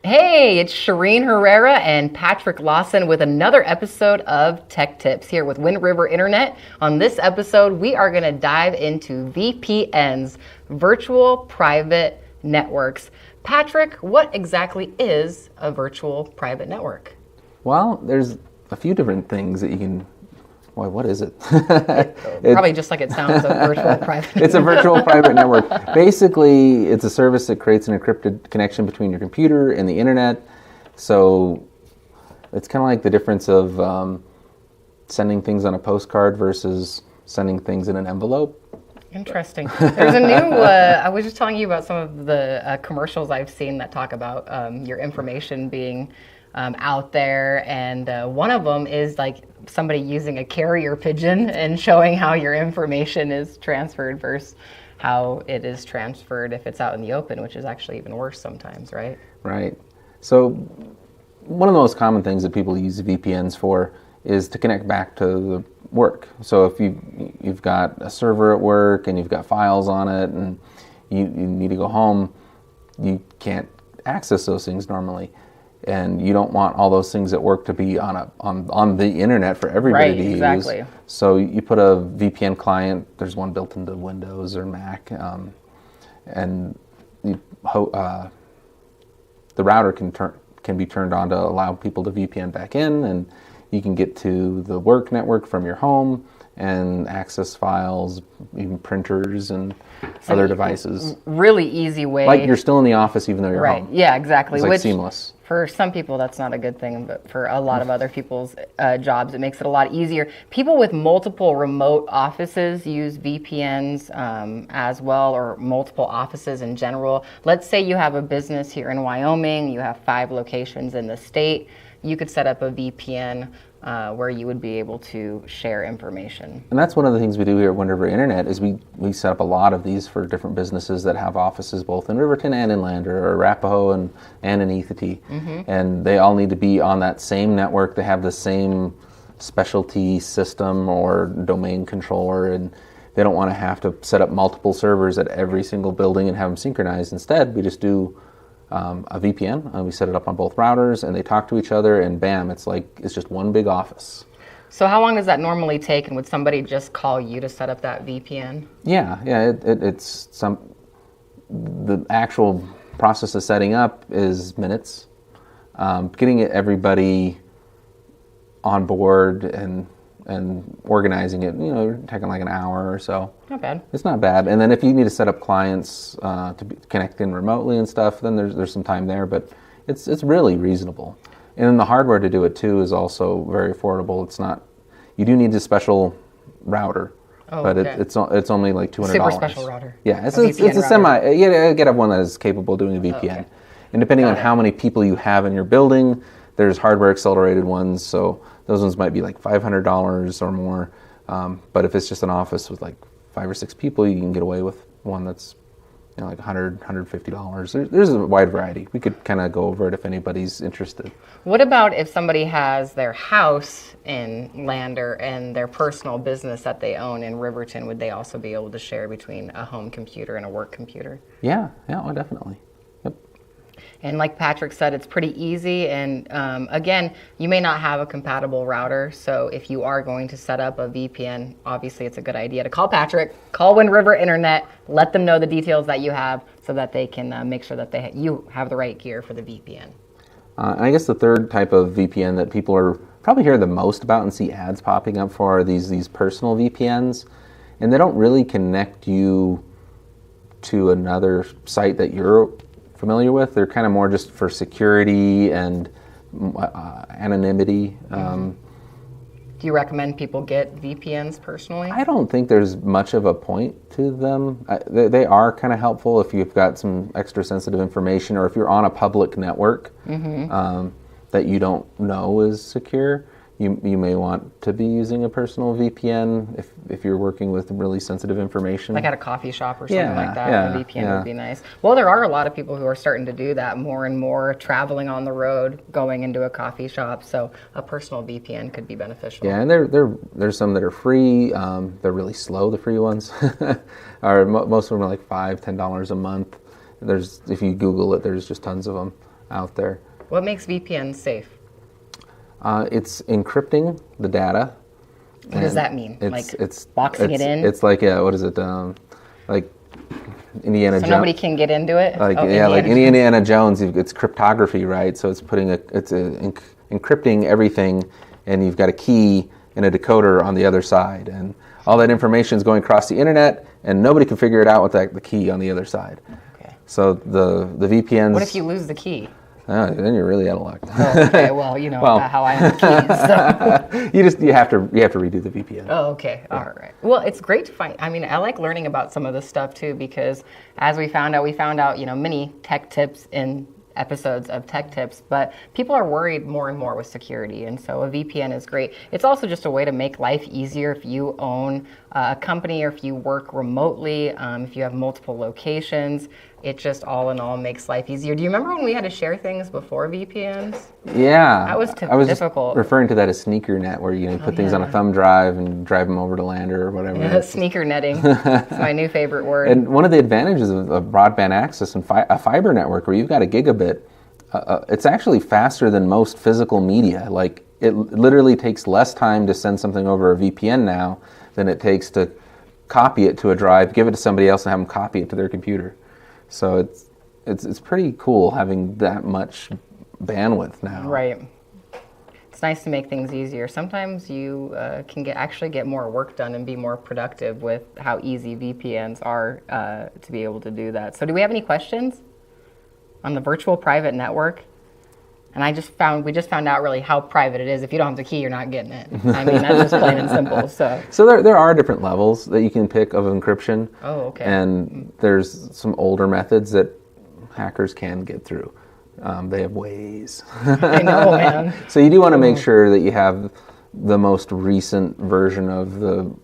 Hey, it's Charene Herrera and Patrick Lawson with another episode of Tech Tips here with Wind River Internet. On this episode, we are going to dive into VPNs, virtual private networks. Patrick, what exactly is a virtual private network? Well, there's a few different things that you can. Why, what is it? Probably just like it sounds, a virtual private It's a virtual private network. Basically, it's a service that creates an encrypted connection between your computer and the internet. So it's kind of like the difference of sending things on a postcard versus sending things in an envelope. Interesting. There's a new, I was just telling you about some of the commercials I've seen that talk about your information being out there, and one of them is like somebody using a carrier pigeon and showing how your information is transferred versus how it is transferred if it's out in the open, which is actually even worse sometimes, right? Right. So one of the most common things that people use VPNs for is to connect back to the work. So if you've got a server at work and you've got files on it and you need to go home, you can't access those things normally. And you don't want all those things at work to be on the internet for everybody to use. Right, exactly. So you put a VPN client. There's one built into Windows or Mac, and the router can be turned on to allow people to VPN back in, and you can get to the work network from your home and access files, even printers and other devices. Really easy way. Like you're still in the office even though you're home. Right, yeah, exactly. It's like seamless. For some people, that's not a good thing, but for a lot of other people's jobs, it makes it a lot easier. People with multiple remote offices use VPNs as well, or multiple offices in general. Let's say you have a business here in Wyoming, you have 5 locations in the state. You could set up a VPN where you would be able to share information. And that's one of the things we do here at Wind River Internet is we set up a lot of these for different businesses that have offices both in Riverton and in Lander, or Arapahoe and in Ethity. Mm-hmm. And they all need to be on that same network. They have the same specialty system or domain controller, and they don't want to have to set up multiple servers at every single building and have them synchronized. Instead, we just do a VPN, and we set it up on both routers, and they talk to each other, and bam, it's just one big office. So how long does that normally take, and would somebody just call you to set up that VPN? Yeah, the actual process of setting up is minutes. Getting everybody on board and organizing it, taking like an hour or so. Not bad. It's not bad. And then if you need to set up clients to connect in remotely and stuff, then there's some time there, but it's really reasonable. And then the hardware to do it too is also very affordable. It's not, you do need a special router, but okay. it's only like $200. Super special router. Yeah, it's a semi. You gotta have one that is capable of doing a VPN. Okay. And depending on how many people you have in your building, there's hardware accelerated ones, so those ones might be like $500 or more. But if it's just an office with like 5 or 6 people, you can get away with one that's like $100, $150. There's a wide variety. We could kind of go over it if anybody's interested. What about if somebody has their house in Lander and their personal business that they own in Riverton? Would they also be able to share between a home computer and a work computer? Yeah, definitely. And like Patrick said, it's pretty easy. And again, you may not have a compatible router. So if you are going to set up a VPN, obviously it's a good idea to call Patrick, call Wind River Internet, let them know the details that you have so that they can make sure that you have the right gear for the VPN. And I guess the third type of VPN that people are probably hear the most about and see ads popping up for are these personal VPNs. And they don't really connect you to another site that you're familiar with. They're kind of more just for security and anonymity. Do you recommend people get VPNs personally? I don't think there's much of a point to them. They are kind of helpful if you've got some extra sensitive information, or if you're on a public network that you don't know is secure. You may want to be using a personal VPN if you're working with really sensitive information. Like at a coffee shop or something like that, a VPN would be nice. Well, there are a lot of people who are starting to do that more and more, traveling on the road, going into a coffee shop, so a personal VPN could be beneficial. Yeah, and there's some that are free. They're really slow, the free ones. Most of them are like $5-10 a month. If you Google it, there's just tons of them. out there. What makes VPN safe? It's encrypting the data. What does that mean? It's boxing it in? It's like what is it? Like Indiana Jones. So nobody can get into it. Like like Indiana Jones. It's cryptography, right? So it's encrypting everything, and you've got a key and a decoder on the other side, and all that information is going across the internet, and nobody can figure it out without the key on the other side. Okay. So the VPNs. What if you lose the key? Then you're really out of luck. Oh, okay. Well, you know how I have keys. So. you have to redo the VPN. Oh, okay. Yeah. All right. Well, it's great to find. I mean, I like learning about some of this stuff too, because as we found out, many tech tips in episodes of Tech Tips, but people are worried more and more with security, and so a VPN is great. It's also just a way to make life easier if you own a company or if you work remotely, if you have multiple locations. It just all in all makes life easier. Do you remember when we had to share things before VPNs? Yeah. That was I was difficult. Just referring to that as sneaker net, where you put things on a thumb drive and drive them over to Lander or whatever. Yeah, sneaker netting. It's my new favorite word. And one of the advantages of broadband access and a fiber network where you've got a gigabit, it's actually faster than most physical media. Like, it literally takes less time to send something over a VPN now than it takes to copy it to a drive, give it to somebody else, and have them copy it to their computer. So it's pretty cool having that much bandwidth now. Right. It's nice to make things easier. Sometimes you can actually get more work done and be more productive with how easy VPNs are to be able to do that. So do we have any questions on the virtual private network? And we just found out really how private it is. If you don't have the key, you're not getting it. I mean, that's just plain and simple. So there are different levels that you can pick of encryption. Oh, okay. And there's some older methods that hackers can get through. They have ways. I know, man. So you do want to make sure that you have the most recent version of the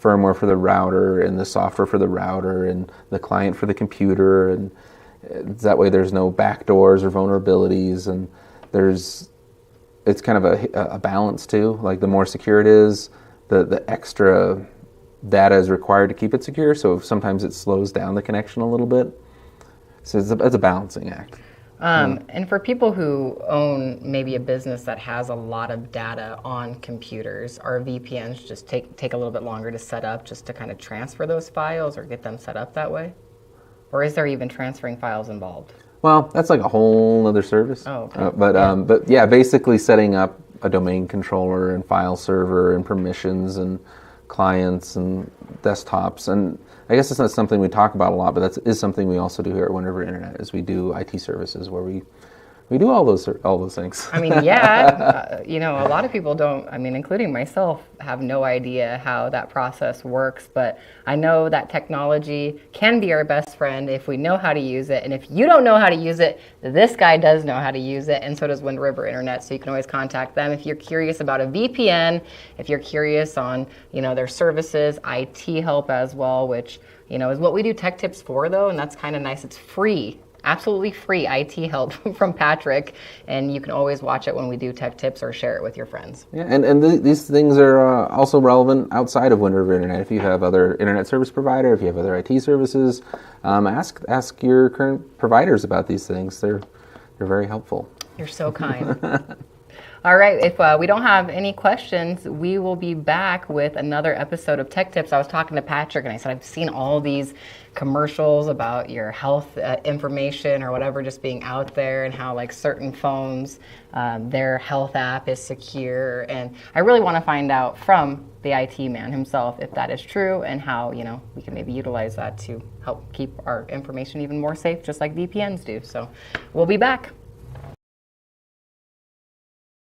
firmware for the router and the software for the router and the client for the computer, and that way there's no backdoors or vulnerabilities, and it's kind of a balance too. Like, the more secure it is, the extra data is required to keep it secure, so sometimes it slows down the connection a little bit. So it's a balancing act. And for people who own maybe a business that has a lot of data on computers, are VPNs just take a little bit longer to set up, just to kind of transfer those files or get them set up that way? Or is there even transferring files involved? Well, that's like a whole other service. Oh, okay. But yeah, basically setting up a domain controller and file server and permissions and clients and desktops, and I guess it's not something we talk about a lot, but that is something we also do here at Wind River Internet, is we do IT services where we do all those things. I mean, yeah, a lot of people don't, including myself, have no idea how that process works, but I know that technology can be our best friend if we know how to use it, and if you don't know how to use it, this guy does know how to use it, and so does Wind River Internet, so you can always contact them if you're curious about a VPN, if you're curious on, their services, IT help as well, which, is what we do Tech Tips for, though, and that's kind of nice. It's free. Absolutely free IT help from Patrick, and you can always watch it when we do Tech Tips or share it with your friends. Yeah, and these things are also relevant outside of Wind River Internet. If you have other internet service provider, if you have other IT services, ask your current providers about these things. They're very helpful. You're so kind. All right, if we don't have any questions, we will be back with another episode of Tech Tips. I was talking to Patrick, and I said, I've seen all these commercials about your health information or whatever just being out there, and how like certain phones, their health app is secure. And I really want to find out from the IT man himself if that is true, and how we can maybe utilize that to help keep our information even more safe, just like VPNs do. So we'll be back.